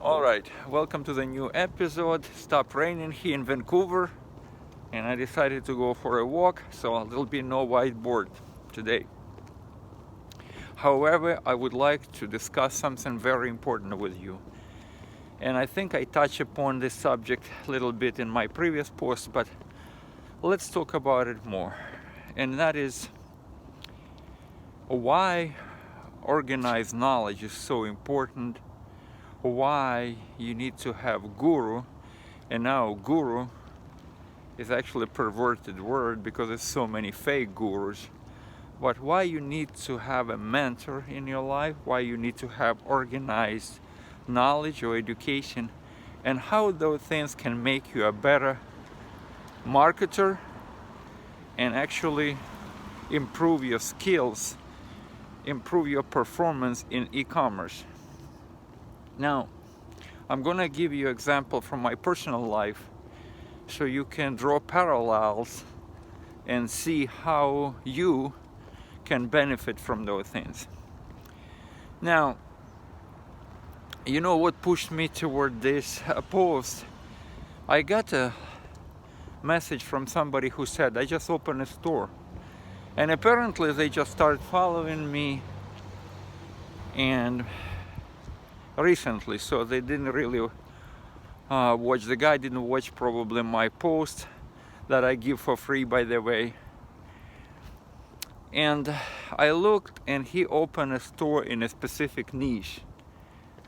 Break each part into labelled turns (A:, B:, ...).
A: Alright, welcome to the new episode. Stopped raining here in Vancouver and I decided to go for a walk, so there'll be no whiteboard today. However, I would like to discuss something very important with you. And I think I touched upon this subject a little bit in my previous post, but let's talk about it more. And that is why organized knowledge is so important, why you need to have guru. And now guru is actually a perverted word because there's so many fake gurus. But why you need to have a mentor in your life, why you need to have organized knowledge or education, and how those things can make you a better marketer and actually improve your skills, improve your performance in e-commerce. Now, I'm gonna give you an example from my personal life so you can draw parallels and see how you can benefit from those things. Now, you know what pushed me toward this post? I got a message from somebody who said, I just opened a store. And apparently they just started following me and recently, so they didn't really watch. The guy didn't watch probably my post that I give for free, by the way. And I looked and he opened a store in a specific niche.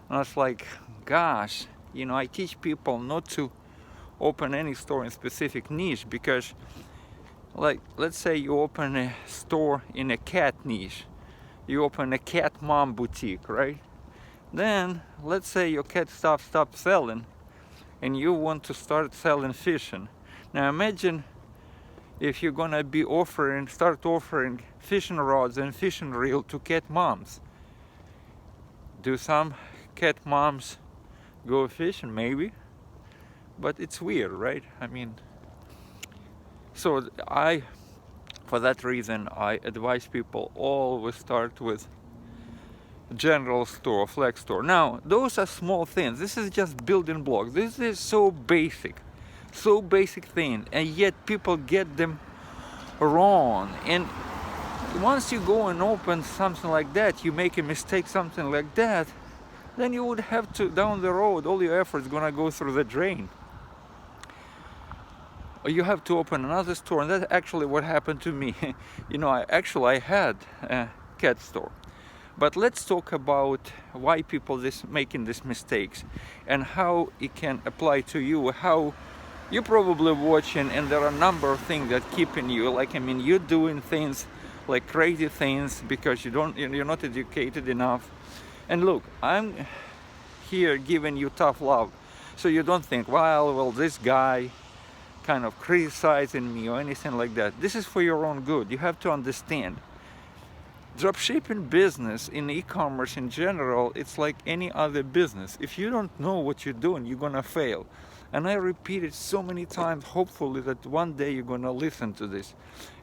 A: And I was like, gosh, you know, I teach people not to open any store in specific niche because, like, let's say you open a store in a cat niche. You open a cat mom boutique, right? Then, let's say your cat stops selling and you want to start selling fishing. Now imagine if you're gonna be start offering fishing rods and fishing reel to cat moms. Do some cat moms go fishing? Maybe. But it's weird, right? I mean, so for that reason, I advise people always start with general store, flex store. Now, those are small things. This is just building blocks. This is so basic thing, and yet people get them wrong. And once you go and open something like that, you make a mistake, something like that, then you would have to, down the road, all your efforts gonna go through the drain. Or you have to open another store, and that's actually what happened to me. You know, I had a cat store. But let's talk about why people making these mistakes and how it can apply to you. How you're probably watching, and there are a number of things that keeping you, like, I mean, you're doing things like crazy things because you're not educated enough. And look, I'm here giving you tough love, so you don't think, well, this guy kind of criticizing me or anything like that. This is for your own good. You have to understand. Dropshipping business in e-commerce in general, it's like any other business. If you don't know what you're doing, you're gonna fail. And I repeat it so many times, hopefully that one day you're gonna listen to this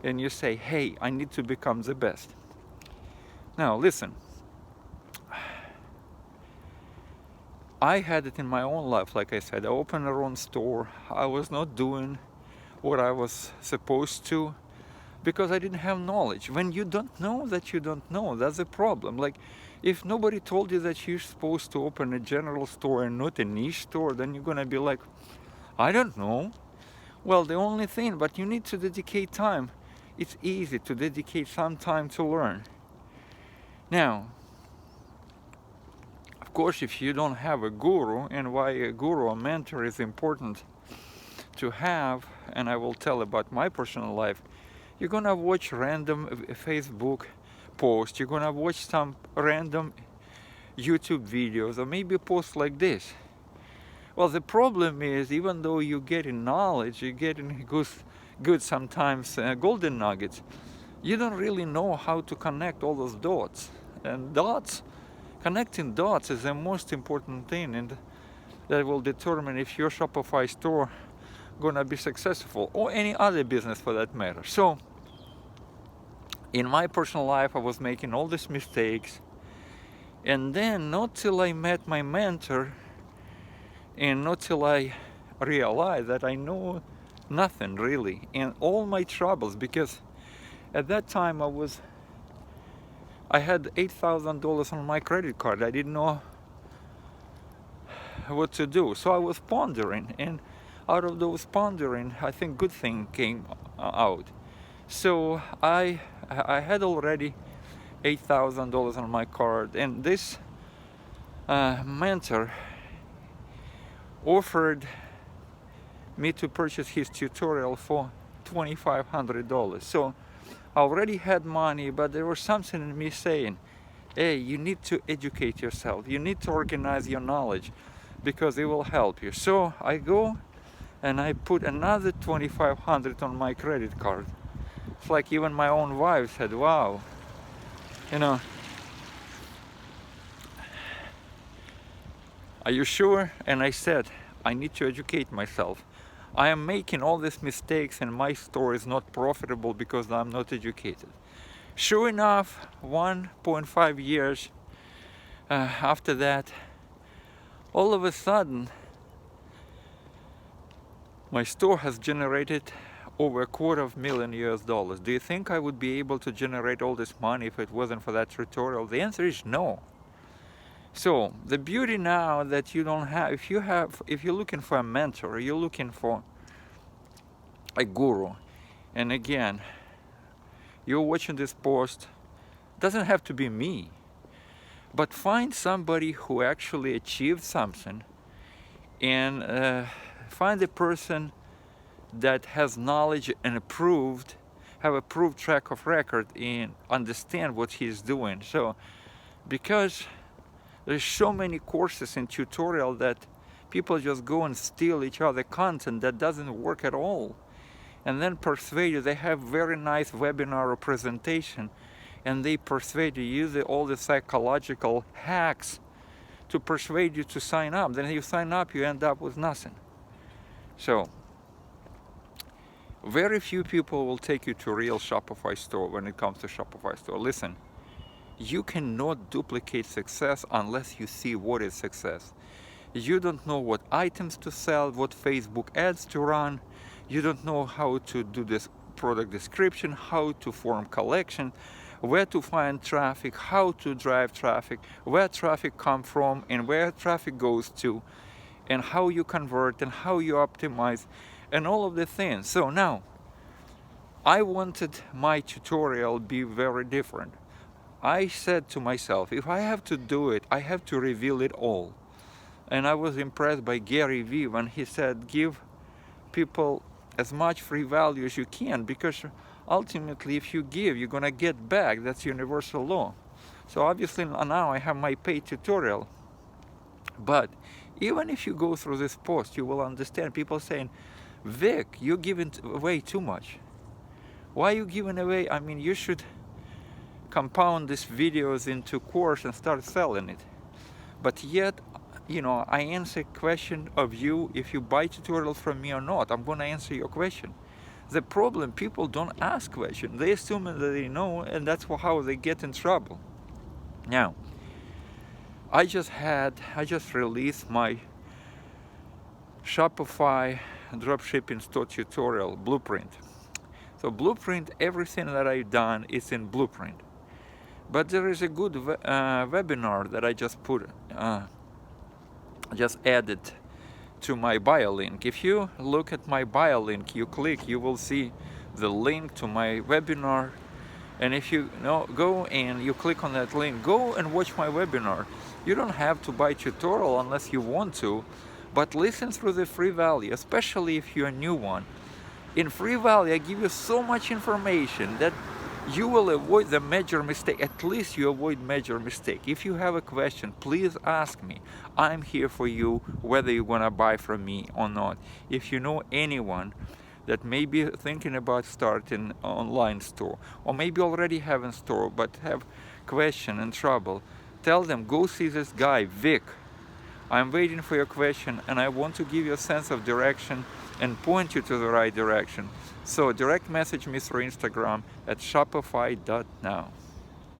A: and you say, hey, I need to become the best. Now listen, I had it in my own life. Like I said, I opened a own store. I was not doing what I was supposed to, because I didn't have knowledge. When you don't know that you don't know, that's a problem. Like, if nobody told you that you're supposed to open a general store and not a niche store, then you're gonna be like, I don't know. Well, the only thing, but you need to dedicate time. It's easy to dedicate some time to learn. Now, of course, if you don't have a guru, and why a guru or mentor is important to have, and I will tell about my personal life, you're gonna watch random Facebook posts, you're gonna watch some random YouTube videos, or maybe posts like this. Well, the problem is, even though you're getting knowledge, you're getting good sometimes golden nuggets, you don't really know how to connect all those dots. And connecting dots is the most important thing, and that will determine if your Shopify store gonna be successful, or any other business for that matter. So in my personal life, I was making all these mistakes, and then not till I met my mentor And not till I realized that I know nothing really, and all my troubles, because at that time I had $8,000 on my credit card. I didn't know what to do, so I was pondering, and out of those pondering, I think good thing came out. So I had already $8,000 on my card, and this mentor offered me to purchase his tutorial for $2,500. So I already had money, but there was something in me saying, hey, you need to educate yourself, you need to organize your knowledge, because it will help you. So I go and I put another $2,500 on my credit card. It's like even my own wife said, wow, you know, are you sure? And I said, I need to educate myself. I am making all these mistakes and my store is not profitable because I'm not educated. Sure enough, 1.5 years after that, all of a sudden, my store has generated over $250,000 US. Do you think I would be able to generate all this money if it wasn't for that tutorial? The answer is no. So the beauty now that you don't have, if you're looking for a mentor, you're looking for a guru, and again, you're watching this post, doesn't have to be me, but find somebody who actually achieved something, and find a person that has knowledge and have a proved track of record and understand what he's doing. So because there's so many courses and tutorials that people just go and steal each other content that doesn't work at all, and then persuade you. They have very nice webinar or presentation, and they persuade you, use all the psychological hacks to persuade you to sign up. Then you sign up, you end up with nothing. So very few people will take you to a real Shopify store when it comes to Shopify store. Listen, you cannot duplicate success unless you see what is success. You don't know what items to sell, what Facebook ads to run. You don't know how to do this product description, how to form collection, where to find traffic, how to drive traffic, where traffic comes from and where traffic goes to, and how you convert and how you optimize and all of the things. So now, I wanted my tutorial be very different. I said to myself, if I have to do it, I have to reveal it all. And I was impressed by Gary Vee when he said, give people as much free value as you can, because ultimately if you give, you're gonna get back. That's universal law. So obviously now I have my paid tutorial. But even if you go through this post, you will understand people saying, Vic, you're giving away too much. Why are you giving away? I mean, you should compound these videos into course and start selling it. But yet, you know, I answer question of you if you buy tutorials from me or not. I'm going to answer your question. The problem, people don't ask questions. They assume that they know, and that's how they get in trouble. Now, I just released my Shopify dropshipping store tutorial blueprint. So blueprint, everything that I've done is in blueprint. But there is a good webinar that I just added to my bio link. If you look at my bio link, you click, you will see the link to my webinar. And if you go and you click on that link, go and watch my webinar. You don't have to buy tutorial unless you want to, but listen through the free value, especially if you're a new one. In free value, I give you so much information that you will avoid the major mistake. At least you avoid major mistake. If you have a question, please ask me. I'm here for you, whether you're gonna buy from me or not. If you know anyone that may be thinking about starting an online store, or maybe already have a store but have question and trouble, tell them, go see this guy, Vic. I'm waiting for your question, and I want to give you a sense of direction and point you to the right direction. So direct message me through Instagram at shopify.now.